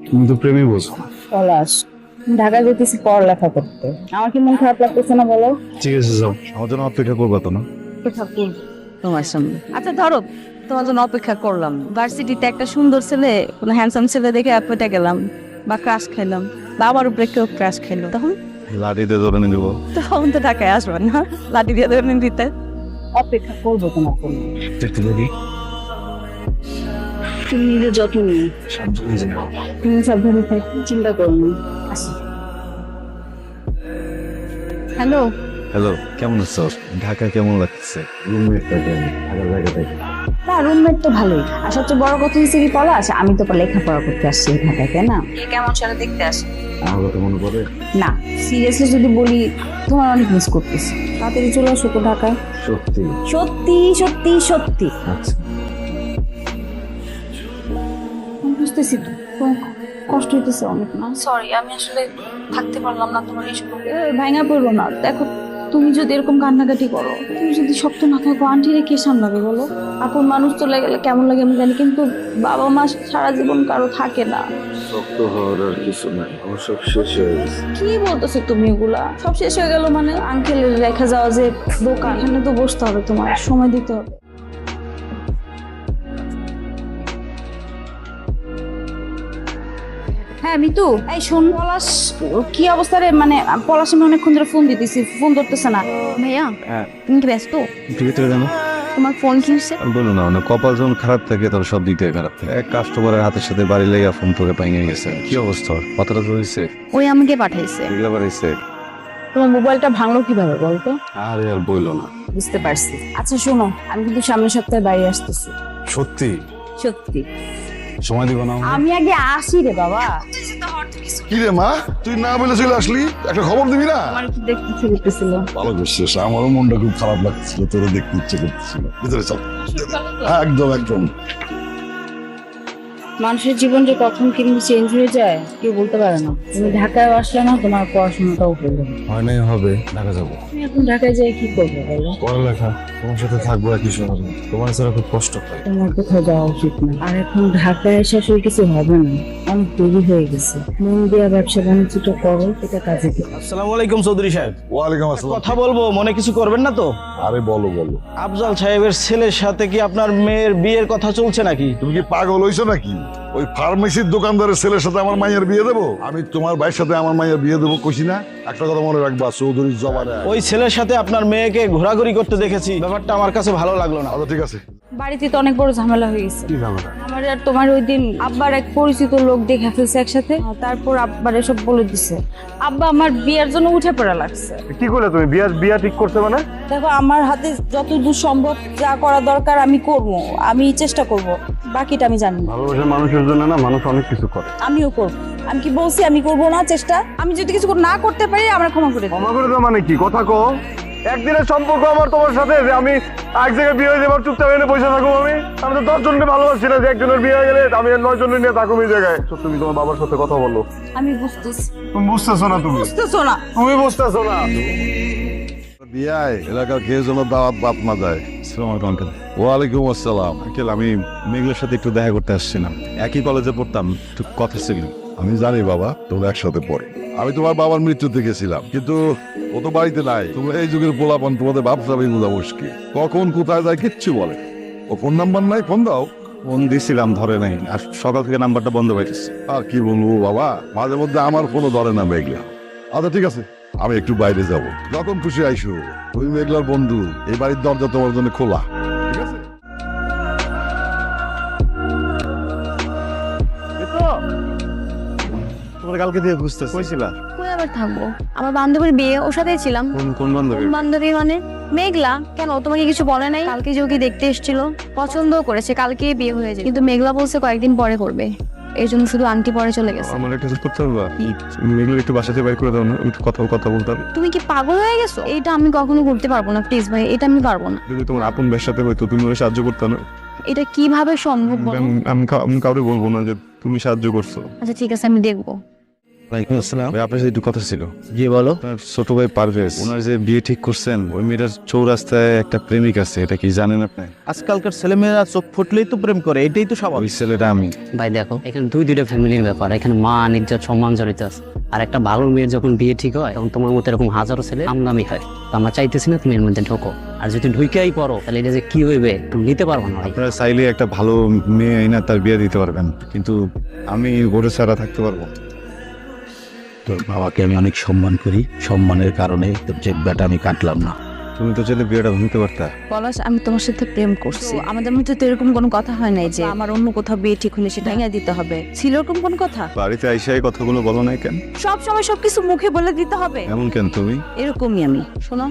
তুমি তো প্রেমই বোঝো না। পলাশ, ঢাকা যেতেছি পড়ালেখা করতে। আমার কি মন খারাপ লাগতেছে না বলো? ঠিক আছে যাও, আমার জন্য অপেক্ষা করবা তো না? ঠাকুর তোমার সামনে। আচ্ছা ধরো, তোমার জন্য অপেক্ষা করলাম। ভার্সিটিতে একটা সুন্দর ছেলে, কোনো হ্যান্ডসাম ছেলে দেখে পেটে গেলাম বা ক্রাশ খাইলাম, বা আমার উপরে কেউ ক্রাশ খাইলো, তখন লাঠিতে ধরে নিয়ে দেবো। তখন তো ঢাকায় আসবেন না, লাঠি দিয়ে ধরে দিতে। অপেক্ষা করবো তোমার জন্য। দেখতে পারি। তুমি নিজের যত্ন নিও, সাবধানে যাও। তুমি সাবধানে থাকো, চিন্তা করো না। আসি। হ্যালো। হ্যালো, কেমন আছো? ঢাকা কেমন লাগছে? রুমমেটটা কেমন? থাকার জায়গাটা কি? না, রুমমেট তো ভালোই। আর সবচেয়ে বড় কথা হচ্ছে কি পলাশ, আমি তো লেখাপড়া করতে আসছি ঢাকায়, তাই না? কেমন সেটা দেখতে আসি। আমার কথা মনে পড়ে? না, সিরিয়াসলি যদি বলি, তোমার অনেক মিস করতেছি। তাড়াতাড়ি চলে আসো তো ঢাকায়। সত্যি? সত্যি সত্যি সত্যি। আচ্ছা। আমি বুঝতেছি তো, তোমার কষ্ট হইতেছে অনেক না? সরি, আমি আসলে থাকতে পারলাম না তোমার এই সুযোগে। ভাঙা পড়লো না, দেখো তুমি যদি এরকম কান্নাকাটি করো, তুমি যদি শক্ত না থাকো, আন্টিরে কে সামলাবে বলো? আপন মানুষ চলে গেলে কেমন লাগে আমি জানি, কিন্তু বাবা মা সারা জীবন কারো থাকে না। শক্ত হওয়ার আর কিছু নাই, আমার সব শেষ হয়ে গেছে। কি বলতেছো তুমি এগুলা? সব শেষ হয়ে গেল মানে? আঙ্কেলের রেখে যাওয়া যে দোকান, এখানে তো বসতে হবে, তোমার সময় দিতে হবে। হ্যাঁ মিতু, এই শোন, পলাশ কি অবস্থা রে? মানে পলাশ আমি অনেকক্ষণ ধরে ফোন দিতেছি, ফোন ধরতেছে না। ভাইয়া, হ্যাঁ, তুমি কি ব্যস্ত? একটু ভিতরে জানো। তোমার ফোন কি হচ্ছে? বলো না, মানে কপাল যখন খারাপ থাকে তখন সব দিক থেকে খারাপ থাকে। এক কাস্টমারের হাতের সাথে বাড়ি লেগে ফোন করে পাইয়ে গেছে। কি অবস্থা? কথাটা তো হয়েছে? ওই আমাকে পাঠাইছে। এগুলো বাড়িছে। তোমার মোবাইলটা ভাঙলো কিভাবে বলতো? আরে আর বইলো না। বুঝতে পারছি। আচ্ছা শোনো, আমি কিন্তু সামনের সপ্তাহে বাড়ি আসতেছি। সত্যি? সত্যি। সময় দিব না আমাকে? আমি আগে আসি রে বাবা। কি রে মা, তুই না বলে চলে আসলি? একটা খবর দিবি না? আমার একটু দেখতে ইচ্ছে করতেছিল। ভালো করছিস, আমারও মনটা খুব খারাপ লাগছিল, তোরে দেখতে ইচ্ছে করতেছিল। ভিতরে চল। হ্যাঁ, একদম একদম। মানুষের জীবন যে কখন কিন্তু চেঞ্জ হয়ে যায় কেউ বলতে পারে না। তুমি ঢাকায় আসলে না, তোমার পড়াশোনাটাও করবে। হয় নাই হবে, ঢাকা যাবো। তুমি এখন ঢাকায় যাই কি করবে বলো? পড়ালেখা, তোমার সাথে থাকবো একই শহরে। তোমার ছাড়া খুব কষ্ট হয়। তোমার কোথাও যাওয়া উচিত না। আর এখন ঢাকায় এসে আসলে কিছু হবে না, অনেক দেরি হয়ে গেছে। মন দিয়া ব্যবসা বাণিজ্যটা করো, এটা কাজে দিবে। আসসালামু আলাইকুম চৌধুরী সাহেব। ওয়ালাইকুম আসসালাম। কথা বলবো, মনে কিছু করবেন না তো? আরে বলো বলো। আফজাল সাহেবের ছেলের সাথে কি আপনার মেয়ের বিয়ের কথা চলছে নাকি? তুমি কি পাগল হইছো নাকি? ওই ফার্মেসির দোকানদারের ছেলের সাথে আমার মাইয়ের বিয়ে দেবো? আমি তোমার ভাইয়ের সাথে আমার মাইয়ের বিয়ে দেবো কইছি না? একটা কথা মনে রাখবা, চৌধুরীর জবানে। ওই ছেলের সাথে আপনার মেয়েকে ঘোরাঘুরি করতে দেখেছি, ব্যাপারটা আমার কাছে ভালো লাগলো না। আচ্ছা ঠিক আছে। বাড়িতে তো অনেক বড় ঝামেলা হয়ে গেছে। কি ঝামেলা? আমার আর তোমার ওই দিন আব্বার এক পরিচিত লোক দেখে ফেলছে একসাথে, তারপর আব্বার এসব বলে দিছে। আব্বা আমার বিয়ের জন্য উঠে পড়া লাগছে। কি করলে তুমি? বিয়া ঠিক করছে মানে? দেখো, আমার হাতে যত দূর সম্ভব যা করা দরকার আমি করব, আমি চেষ্টা করব, বাকিটা আমি জানি না। ভালোবাসার মানুষের জন্য না, মানুষ অনেক কিছু করে। আমিও করব। আমি কি বলছি আমি করব না চেষ্টা? আমি যদি কিছু না করতে পারি আমরা ক্ষমা করে দেব। ক্ষমা করে দাও মানে কি? কথা কো। একদিনের সম্পর্ক আমার তোমার সাথে, যে আমি এক জায়গায় বিয়ে হয়ে যাবার চুপচাপ এনে বসে থাকবো? আমি তো 10 জনকে ভালোবাসছি না যে একজনের বিয়ে হয়ে গেলে আমি 9 জনের নিয়ে থাকুম এই জায়গায়। তো তুমি তোমার বাবার সাথে কথা বলো। আমি বুঝতেছি। তুমি বুঝতেছো না? বুঝতেছো না? তুমি বুঝতেছো না? বিয়ায় এলাকার কে যেন দাওয়াত বাদ না যায়। আসসালামু আলাইকুম আঙ্কেল। ওয়ালাইকুম আসসালাম। আঙ্কেল, আমি মেঘলার সাথে একটু দেখা করতে আসছিলাম। একই কলেজে পড়তাম, একটু কথা ছিল। আমি জানি বাবা, তোমরা একসাথে পড়ে। আমি তোমার বাবার মৃত্যুতে গেছিলাম, কিন্তু ও তো বাড়িতে নাই। তোমরা এই যুগের পোলাপান, তোমাদের ভাবসাবি বোঝা মুশকিল। কখন কোথায় যায় কিচ্ছু বলে। ও ফোন নাম্বার নাই, ফোন দাও। ফোন দিছিলাম, ধরে নাই। আর সকাল থেকে নাম্বারটা বন্ধ পাইতেছে। আর কি বলবো বাবা, মাঝে মধ্যে আমার ফোনও ধরে না মেঘলা। আচ্ছা ঠিক আছে, আমি একটু বাইরে যাব, যখন খুশি আইসো। তুমি মেঘলার বন্ধু, এই বাড়ির দরজা তোমার জন্য খোলা, ঠিক আছে? তোমার কালকে দিয়ে খুঁজতেছি। কইছিলা? কই আবার থাকবো? আমার বান্ধবীর বিয়ে, ওর সাথেই ছিলাম। কোন বান্ধবী? কোন বান্ধবী মানে? মেঘলা। কেন, তোমাকে কিছু বলে নাই? কালকে যে ওকে দেখতে এসেছিল, পছন্দও করেছে, কালকেই বিয়ে হয়ে যায়। কিন্তু মেঘলা বলছে কয়েকদিন পরে করবে, এই জন্য শুধু আন্টি পরে চলে গেছে। আমার একটা হেল্প করতে পারবা? মেঘলা একটু বাসাতে বাইর করে দাও না, আমি একটু কথা বলতাম। তুমি কি পাগল হয়ে গেছো? এটা আমি কখনো করতে পারবো না, প্লিজ ভাই, এটা আমি পারবো না। যদি তোমার আপন ভাইয়ের সাথে হইতো, তুমি ওরা সাহায্য করতে না। এটা কিভাবে সম্ভব বলো? আমি কাউরে বলবো না যে তুমি সাহায্য করছো। আচ্ছা ঠিক আছে, আমি দেখবো। ওয়ালাইকুম আসসালাম ভাই, আপনার সাথে একটু কথা ছিল। জি বলো। আপনার ছোট ভাই পারভেজ, ওনার যে বিয়ে ঠিক করছেন, ওই মেয়েটার চৌরাস্তায় একটা প্রেমিক আছে, এটা কি জানেন আপনি? আজকালকার ছেলেমেয়েরা চোখ ফুটলেই তো প্রেম করে, এটাই তো ওই স্বাভাবিক। ছেলেটা আমি। ভাই দেখো, এখানে দুইটা ফ্যামিলির ব্যাপার, এখানে মান ইজ্জত সম্মান জড়িত আছে। আর একটা ভালো মেয়ের যখন বিয়ে ঠিক হয়, তখন তোমার মতো এরকম হাজারো ছেলে আমদামি হয়। তো আমরা চাইতেছি না তুমি এর মধ্যে ঢোকো। আর যদি ঢুকেই পড়ো, তাহলে এটা যে কি হইবে তুমি নিতে পারবো না ভাই। আপনারা চাইলে একটা ভালো মেয়ে আইনা তার বিয়ে দিতে পারবেন, কিন্তু আমি ওরে ছাড়া থাকতে পারবো না। তোর বাবাকে আমি অনেক সম্মান করি, সম্মানের কারণে তোর চেকবাটা আমি কাটলাম না। তুমি তো চাইলে বিয়েটা ভাঙতে পারতা। পলাশ, আমি তোমার সাথে প্রেম করছি, আমাদের মধ্যে তো এরকম কোনো কথা হয় নাই যে আমার অন্য কোথাও বিয়ে ঠিক হলে সেটা ভেঙে দিতে হবে। ছিল এরকম কোনো কথা? বাড়িতে আইসা এই কথাগুলো বলো নাই কেন? সব সময় সবকিছু মুখে বলে দিতে হবে? এমন কেন তুমি? এরকমই আমি। শোনো,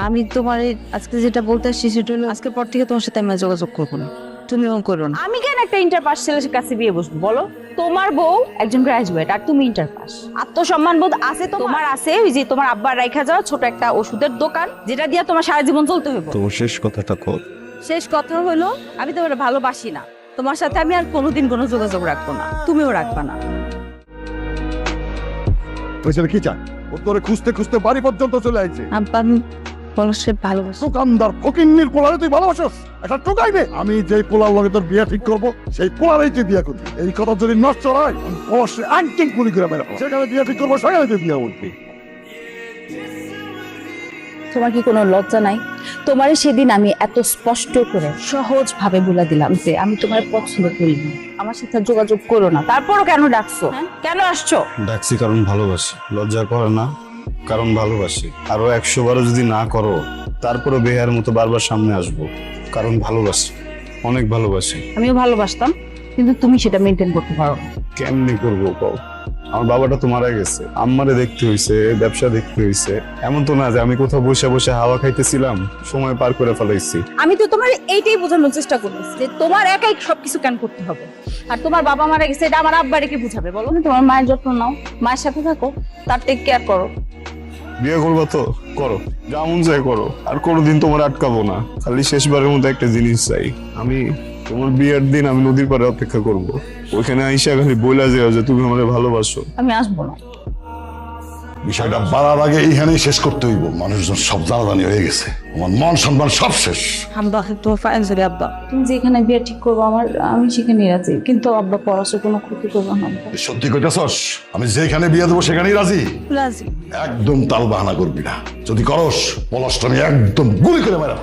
আমি তোমার আজকে যেটা বলতে আসছি সেটা হলো, আজকের পর থেকে তোমার সাথে আমি আর যোগাযোগ করবো না, তুমিও করো না। আমি কেন একটা ইন্টার পাস ছেলের কাছে বিয়ে বসবো বলো? তোমার বউ একজন গ্রাজুয়েট আর তুমি ইন্টার পাস। আত্মসম্মান বোধ আছে তোমার? আছে ওই যে তোমার আব্বার রাইখা যাওয়া ছোট একটা ওষুধের দোকান, যেটা দিয়ে তোমার সারা জীবন চলতে হবে। তো শেষ কথাটা কর। শেষ কথা হলো, আমি তোমার ভালোবাসি না, তোমার সাথে আমি আর কোনোদিন কোনো যোগাযোগ রাখবো না, তুমিও রাখবা না। ওই ছেলে কি চায়? ও তোরে খুঁজতে খুঁজতে বাড়ি পর্যন্ত চলে আইছে। আব্বা, আমি পলাশকে ভালোবাসি। দোকানদার ফকিন্নির পোলারে তুই ভালোবাসস? একটা টোকাইবে। আমি যেই পোলার লগে তোর বিয়ে ঠিক করবো, সেই পোলারেই তুই বিয়ে করবি। এই কথা যদি নষ্ট হয়, আমি পলাশে আংটিং পুরি করে মেরে ফেলবো। যেখানে বিয়ে ঠিক করবো সেখানে তুই বিয়ে উঠবি। তোমার কি কোনো লজ্জা নাই? তোমারে সেদিন আমি এত স্পষ্ট করে সহজ ভাবে বলে দিলাম যে আমি তোমার পছন্দ করি না, আমার সাথে যোগাযোগ করো না, তারপরও কেন ডাকছো? কেন আসছো? ডাকছি কারণ ভালোবাসি। লজ্জা করে না, কারণ ভালোবাসি। আরো 100 বারও যদি না করো, তারপরে বেহার মতো বারবার সামনে আসবো, কারণ ভালোবাসি, অনেক ভালোবাসি। আমিও ভালোবাসতাম, কিন্তু তুমি সেটা মেনটেন করতে পারো না। কেমনি করবো কও? আমার বাবাটা তো মারা গেছে, আম্মারে দেখতে হইছে, ব্যবসা দেখতে হইছে। এমন তো না যে আমি কোথাও বসে বসে হাওয়া খাইতেছিলাম, সময় পার করে ফেলাইছি। আমি তো তোমার এইটাই বোঝানোর চেষ্টা করতেছি যে তোমার একাই সবকিছু কেন করতে হবে। আর তোমার বাবা মারা গেছে, এটা আমার আব্বারে কি বুঝাবে বলো? তোমার মায়ের যত্ন নাও, মায়ের সাথে থাকো, তার টেক কেয়ার করো। বিয়ে করবো তো করো, যেমন চাই করো, আর কোনোদিন তোমার আটকাবো না। খালি শেষবারের মধ্যে একটা জিনিস চাই, আমি তোমার বিয়ের দিন আমি নদীর পাড়ে অপেক্ষা করব। ওইখানে আইসা খালি বইলা যাও যে তুমি আমাকে ভালোবাসো। আমি আসবো না। বিষয়টা বাড়ার আগে এইখানেই শেষ করতে হইব। মানুষজন সব জানাজানি হয়ে গেছে, আমার মান সম্মান সব শেষ। আব্বা, তোমার ফাইনান্সিয়ালি আব্বা, তুমি যেখানে বিয়ে ঠিক করবো আমি সেখানেই রাজি, কিন্তু আব্বা পড়াশোনার কোনো ক্ষতি করবো না। সত্যি কইতাছস? আমি যেখানে বিয়ে দেবো সেখানেই রাজি। রাজি। একদম তাল বাহানা করবি না, যদি করস পলাশটা আমি একদম গুলি করে মেরা।